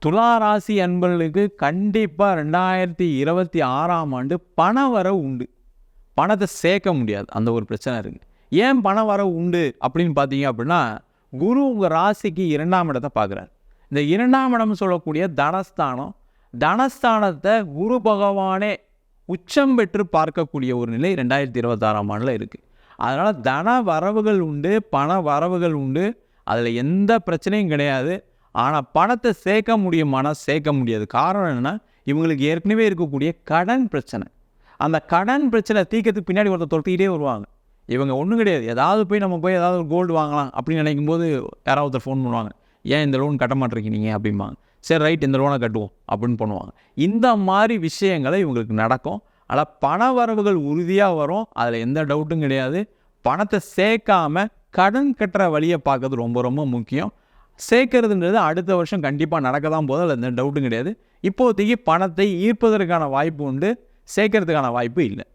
துலா ராசி அன்பர்களுக்கு கண்டிப்பாக 2026ஆம் ஆண்டு பண வரவு உண்டு. பணத்தை சேர்க்க முடியாது, அந்த ஒரு பிரச்சனை இருக்குது. ஏன் பண வரவு உண்டு அப்படின்னு பார்த்தீங்க அப்படின்னா, குரு உங்கள் ராசிக்கு 2ஆம் இடத்தை பார்க்குறாரு. இந்த 2ஆம் இடம் சொல்லக்கூடிய தனஸ்தானம், தனஸ்தானத்தை குரு பகவானே உச்சம் பெற்று பார்க்கக்கூடிய ஒரு நிலை 2026ஆம் ஆண்டில் இருக்குது. அதனால் தன வரவுகள் உண்டு, பண வரவுகள் உண்டு, அதில் எந்த பிரச்சனையும் கிடையாது. ஆனால் பணத்தை சேர்க்க முடியுமானா சேர்க்க முடியாது. காரணம் என்னென்னா, இவங்களுக்கு ஏற்கனவே இருக்கக்கூடிய கடன் பிரச்சனை. அந்த கடன் பிரச்சனை தீர்க்கறதுக்கு பின்னாடி ஒருத்தர் தொட்டிக்கிட்டே வருவாங்க. இவங்க ஒன்றும் கிடையாது, ஏதாவது போய் நம்ம போய் ஏதாவது ஒரு கோல்டு வாங்கலாம் அப்படின்னு நினைக்கும் போது யாராவது ஒருத்தர் ஃபோன் பண்ணுவாங்க, ஏன் இந்த லோன் கட்ட மாட்டேறீங்க நீங்கள் அப்படிம்பாங்க. சரி ரைட், இந்த லோனை கட்டுவோம் அப்படின்னு பண்ணுவாங்க. இந்த மாதிரி விஷயங்களை இவங்களுக்கு நடக்கும். ஆனால் பண வரவுகள் உறுதியாக வரும், அதில் எந்த டவுட்டும் கிடையாது. பணத்தை சேர்க்காம கடன் கட்டுற வழியை பார்க்கறது ரொம்ப ரொம்ப முக்கியம். சேர்க்கறதுன்றது அடுத்த வருஷம் கண்டிப்பாக நடக்க தான் போதும், அதில் எந்த டவுட்டும் கிடையாது. இப்போதைக்கு பணத்தை ஈர்ப்பதற்கான வாய்ப்பு உண்டு, சேர்க்கறதுக்கான வாய்ப்பு இல்லை.